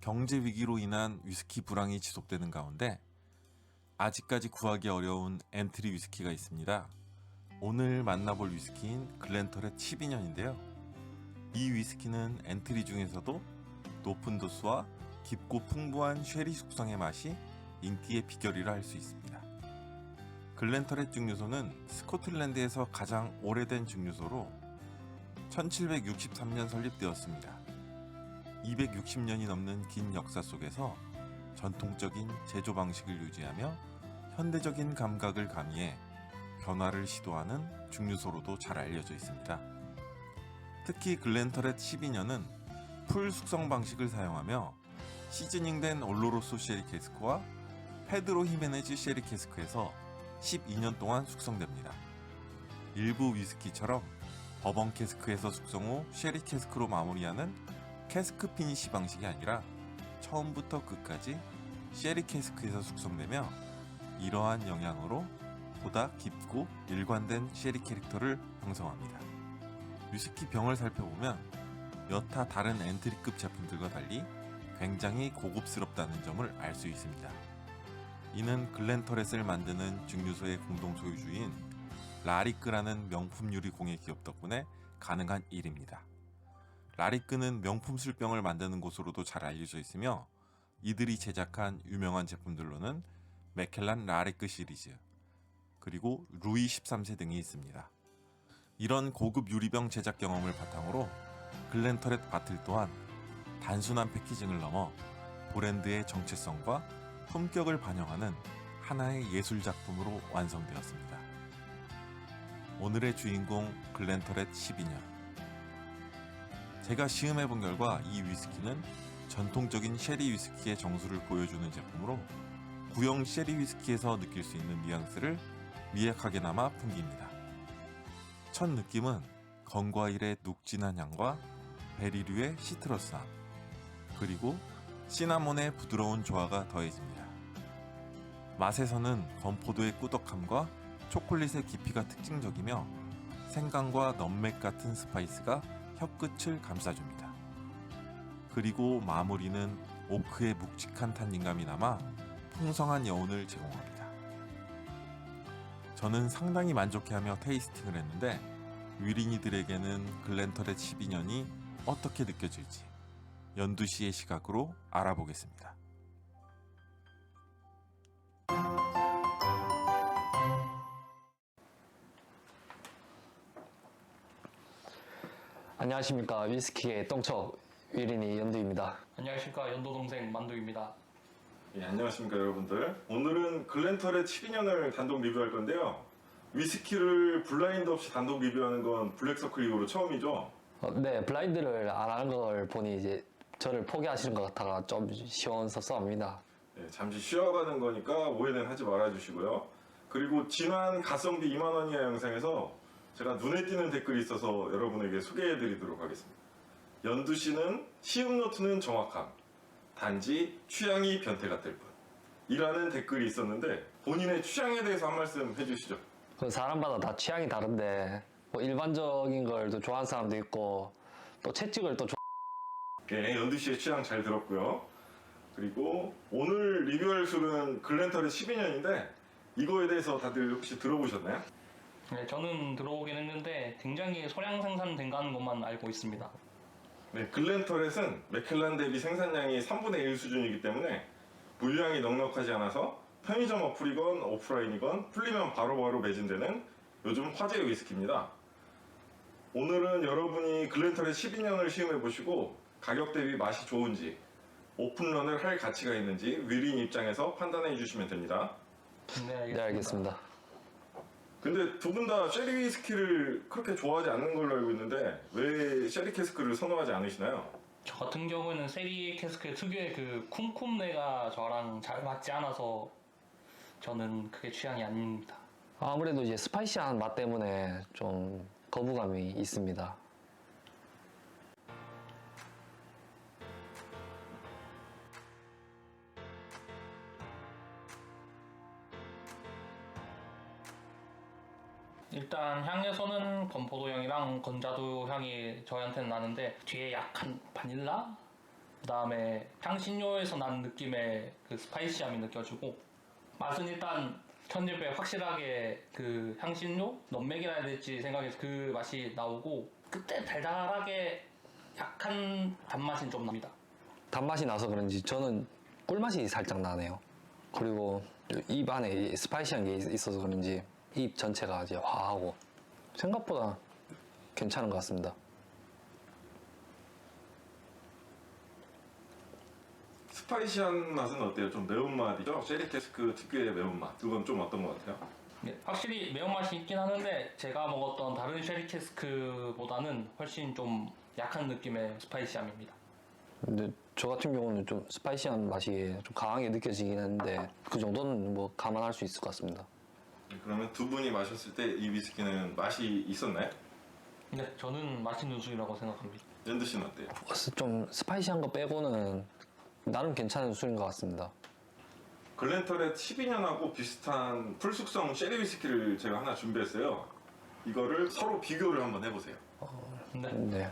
경제 위기로 인한 위스키 불황이 지속되는 가운데 아직까지 구하기 어려운 엔트리 위스키가 있습니다. 오늘 만나볼 위스키인 글렌터렛 12년인데요. 이 위스키는 엔트리 중에서도 높은 도수와 깊고 풍부한 쉐리 숙성의 맛이 인기의 비결이라 할 수 있습니다. 글렌터렛 증류소는 스코틀랜드에서 가장 오래된 증류소로 1763년 설립되었습니다. 260년이 넘는 긴 역사 속에서 전통적인 제조 방식을 유지하며 현대적인 감각을 가미해 변화를 시도하는 증류소로도 잘 알려져 있습니다. 특히 글렌터렛 12년은 풀 숙성 방식을 사용하며 시즈닝된 올로로소 쉐리 캐스크와 페드로 히메네즈 쉐리 캐스크에서 12년 동안 숙성됩니다. 일부 위스키처럼 버번 캐스크에서 숙성 후 쉐리 캐스크로 마무리하는 캐스크 피니시 방식이 아니라 처음부터 끝까지 쉐리 캐스크에서 숙성되며 이러한 영향으로 보다 깊고 일관된 쉐리 캐릭터를 형성합니다. 위스키 병을 살펴보면 여타 다른 엔트리급 제품들과 달리 굉장히 고급스럽다는 점을 알 수 있습니다. 이는 글렌터렛을 만드는 증류소의 공동 소유주인 라리크라는 명품 유리 공예 기업 덕분에 가능한 일입니다. 라리크는 명품 술병을 만드는 곳으로도 잘 알려져 있으며 이들이 제작한 유명한 제품들로는 맥켈란 라리크 시리즈, 그리고 루이 13세 등이 있습니다. 이런 고급 유리병 제작 경험을 바탕으로 글렌터렛 바틀 또한 단순한 패키징을 넘어 브랜드의 정체성과 품격을 반영하는 하나의 예술 작품으로 완성되었습니다. 오늘의 주인공 글렌터렛 12년. 제가 시음해본 결과 이 위스키는 전통적인 쉐리 위스키의 정수를 보여주는 제품으로 구형 쉐리 위스키에서 느낄 수 있는 뉘앙스를 미약하게나마 풍깁니다. 첫 느낌은 건과일의 눅진한 향과 베리류의 시트러스함, 그리고 시나몬의 부드러운 조화가 더해집니다. 맛에서는 건포도의 꾸덕함과 초콜릿의 깊이가 특징적이며 생강과 넘맥 같은 스파이스가 혀끝을 감싸줍니다. 그리고 마무리는 오크의 묵직한 탄닌감이 남아 풍성한 여운을 제공합니다. 저는 상당히 만족해하며 테이스팅을 했는데 위린이들에게는 글렌터렛 12년이 어떻게 느껴질지 연두씨의 시각으로 알아보겠습니다. 안녕하십니까. 위스키의 똥척 위린이 연두입니다. 안녕하십니까. 연도 동생 만두입니다. 예, 안녕하십니까 여러분들. 오늘은 글렌터렛 12년을 단독 리뷰할 건데요. 위스키를 블라인드 없이 단독 리뷰하는 건 블랙서클 이후로 처음이죠. 네, 블라인드를 안 하는 걸 보니 이제 저를 포기하시는 것 같아가 좀 시원섭섭합니다. 예, 잠시 쉬어가는 거니까 오해는 하지 말아주시고요. 그리고 지난 가성비 2만원 이하 영상에서 제가 눈에 띄는 댓글이 있어서 여러분에게 소개해드리도록 하겠습니다. 연두씨는 시음 노트는 정확함, 단지 취향이 변태 같을 뿐 이라는 댓글이 있었는데 본인의 취향에 대해서 한 말씀 해주시죠. 그 사람마다 다 취향이 다른데 뭐 일반적인 걸 또 좋아하는 사람도 있고 또 채찍을 또 예, 연두씨의 취향 잘 들었고요. 그리고 오늘 리뷰할 술은 글렌터렛 12년인데 이거에 대해서 다들 혹시 들어보셨나요? 네, 저는 들어오긴 했는데 굉장히 소량 생산된다는 것만 알고 있습니다. 네, 글렌터렛은 맥켈란 대비 생산량이 3분의 1 수준이기 때문에 물량이 넉넉하지 않아서 편의점 어플이건 오프라인이건 풀리면 바로바로 매진되는 요즘 화제의 위스키입니다. 오늘은 여러분이 글렌터렛 12년을 시음해보시고 가격 대비 맛이 좋은지 오픈런을 할 가치가 있는지 위린 입장에서 판단해 주시면 됩니다. 네, 알겠습니다. 네, 알겠습니다. 근데 두 분 다 쉐리 위스키를 그렇게 좋아하지 않는 걸로 알고 있는데 왜 쉐리 캐스크를 선호하지 않으시나요? 저 같은 경우에는 세리 캐스크 특유의 그 쿰쿰내가 저랑 잘 맞지 않아서 저는 그게 취향이 아닙니다. 아무래도 이제 스파이시한 맛 때문에 좀 거부감이 있습니다. 일단 향에서는 건포도 향이랑 건자두 향이 저한테는 나는데 뒤에 약간 바닐라 그다음에 향신료에서 난 느낌의 그 스파이시함이 느껴지고 맛은 일단 첫 입에 확실하게 그 향신료 넘맥이라 해야 될지 생각해서 그 맛이 나오고 그때 달달하게 약한 단맛이 좀 납니다. 단맛이 나서 그런지 저는 꿀맛이 살짝 나네요. 그리고 입 안에 스파이시한 게 있어서 그런지 입 전체가 이제 화하고 생각보다 괜찮은 것 같습니다. 스파이시한 맛은 어때요? 좀 매운맛이죠? 쉐리 캐스크 특유의 매운맛. 그건 좀 어떤 것 같아요? 네, 확실히 매운맛이 있긴 하는데 제가 먹었던 다른 쉐리 캐스크보다는 훨씬 좀 약한 느낌의 스파이시함입니다. 근데 저 같은 경우는 좀 스파이시한 맛이 좀 강하게 느껴지긴 했는데 그 정도는 뭐 감안할 수 있을 것 같습니다. 그러면 두 분이 마셨을 때 이 위스키는 맛이 있었나요? 네, 저는 맛있는 술이라고 생각합니다. 연드 씨는 어때요? 좀 스파이시한 거 빼고는 나름 괜찮은 술인 것 같습니다. 글렌터렛 12년하고 비슷한 풀숙성 쉐리 위스키를 제가 하나 준비했어요. 이거를 서로 비교를 한번 해보세요. 네. 네.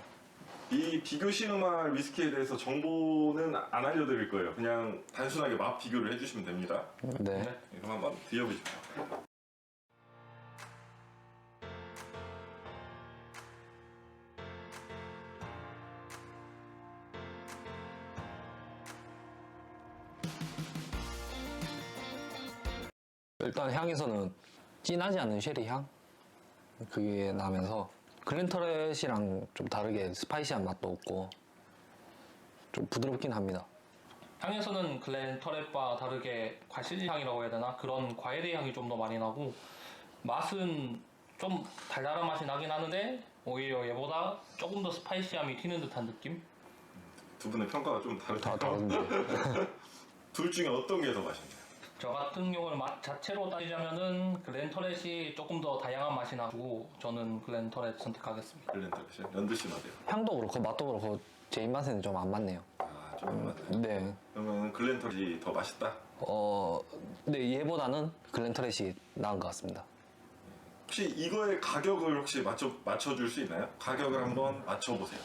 이 비교 시음할 위스키에 대해서 정보는 안 알려드릴 거예요. 그냥 단순하게 맛 비교를 해주시면 됩니다. 네. 네. 그럼 한번 드셔보십시오. 일단 향에서는 진하지 않은 쉐리 향? 그게 나면서 글렌터렛이랑 좀 다르게 스파이시한 맛도 없고 좀 부드럽긴 합니다. 향에서는 글렌터렛과 다르게 과실 향이라고 해야 되나? 그런 과일의 향이 좀 더 많이 나고 맛은 좀 달달한 맛이 나긴 하는데 오히려 얘보다 조금 더 스파이시함이 튀는 듯한 느낌? 두 분의 평가가 좀 다 다르다. 다른데. 둘 중에 어떤 게 더 맛있나요? 저 같은 경우는 맛 자체로 따지자면은 글렌터렛이 조금 더 다양한 맛이 나고 저는 글렌터렛 선택하겠습니다. 글렌터렛이요? 연드 씨는 어때요? 향도 그렇고 맛도 그렇고 제 입맛에는 좀 안 맞네요. 아, 좀 안 맞나요? 네. 그러면 글렌터렛이 더 맛있다? 네, 얘보다는 글렌터렛이 나은 것 같습니다. 혹시 이거의 가격을 혹시 맞춰줄 수 있나요? 가격을 한번 맞춰보세요.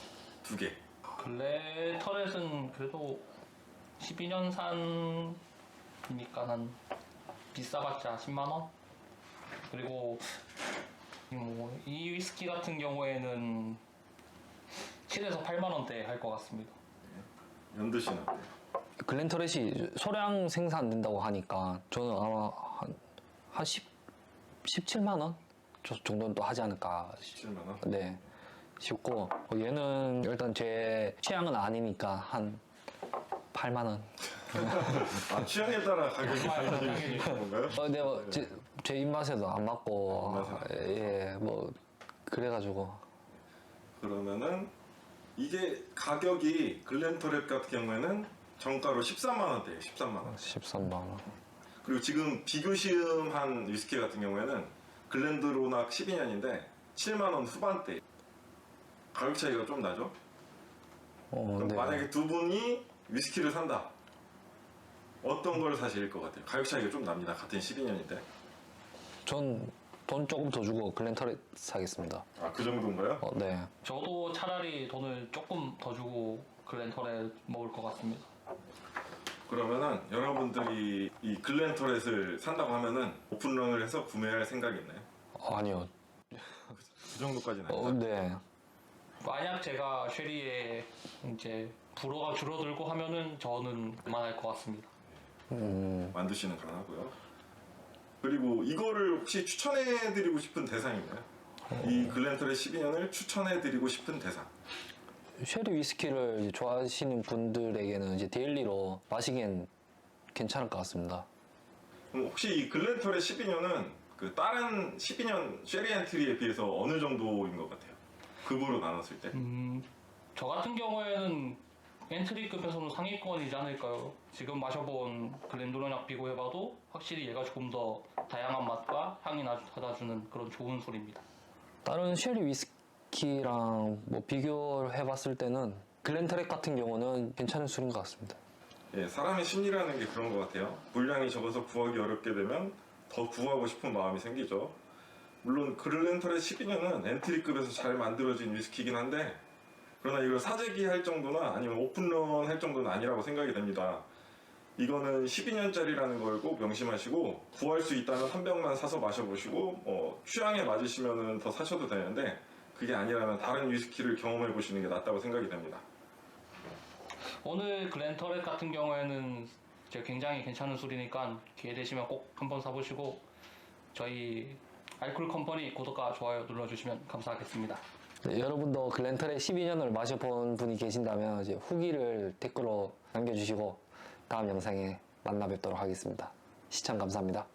두 개. 글렌터렛은 그래도 12년산이니까 한 비싸봤자 10만원? 그리고 이 위스키 같은 경우에는 7에서 8만원대 할 것 같습니다. 연드 씨는 어때요? 글렌터렛이 소량 생산된다고 하니까 저는 아마 한 17만 원 정도는 또 하지 않을까 7만원? 네 싶고 얘는 일단 제 취향은 아니니까 한 8만 원. 아, 취향에 따라 가격이 달라질 수 있는 건가요? 근데 제 입맛에도 안 맞고 예 뭐 그래가지고 그러면은 이게 가격이 글렌터렛 같은 경우에는 정가로 13만 원대예요. 13만 원. 13만 원. 그리고 지금 비교 시음한 위스키 같은 경우에는 글렌드로낙 12년인데 7만 원 후반대. 가격 차이가 좀 나죠? 그럼 네. 만약에 두 분이 위스키를 산다. 어떤 걸 사실 것 같아요? 가격 차이가 좀 납니다. 같은 12년인데. 전 돈 조금 더 주고 글렌터렛 사겠습니다. 아, 그 정도인가요? 네. 저도 차라리 돈을 조금 더 주고 글렌터렛 먹을 것 같습니다. 그러면은 여러분들이 이 글렌터렛을 산다고 하면은 오픈런을 해서 구매할 생각이 있나요? 아니요. 그 정도까지는 아니다. 네. 만약 제가 쉐리에 이제 불호가 줄어들고 하면은 저는 그만할 것 같습니다. 만드시는 가능하고요. 그리고 이거를 혹시 추천해드리고 싶은 대상이 있나요? 이 글렌터렛 12년을 추천해드리고 싶은 대상. 쉐리 위스키를 이제 좋아하시는 분들에게는 이제 데일리로 마시기엔 괜찮을 것 같습니다. 그럼 혹시 이 글렌터렛 12년은 그 다른 12년 쉐리 엔트리에 비해서 어느 정도인 것 같아요? 급으로 나눴을 때? 저 같은 경우에는 엔트리급에서는 상위권이지 않을까요? 지금 마셔본 글렌도로낙 비교해봐도 확실히 얘가 조금 더 다양한 맛과 향이 받아주는 그런 좋은 술입니다. 다른 쉐리 위스키랑 뭐 비교를 해봤을 때는 글렌터렛 같은 경우는 괜찮은 술인 것 같습니다. 예, 사람의 심리라는 게 그런 것 같아요. 분량이 적어서 구하기 어렵게 되면 더 구하고 싶은 마음이 생기죠. 물론 글렌터렛 12년은 엔트리급에서 잘 만들어진 위스키이긴 한데 그러나 이걸 사재기 할 정도나 아니면 오픈런 할 정도는 아니라고 생각이 됩니다. 이거는 12년짜리라는 걸 꼭 명심하시고 구할 수 있다면 한 병만 사서 마셔보시고 취향에 맞으시면 더 사셔도 되는데 그게 아니라면 다른 위스키를 경험해 보시는 게 낫다고 생각이 됩니다. 오늘 글렌터렛 같은 경우에는 이제 굉장히 괜찮은 술이니까 기회 되시면 꼭 한번 사보시고 저희 알콜 컴퍼니 구독과 좋아요 눌러주시면 감사하겠습니다. 네, 여러분도 글렌터렛 12년을 마셔본 분이 계신다면 이제 후기를 댓글로 남겨주시고 다음 영상에 만나 뵙도록 하겠습니다. 시청 감사합니다.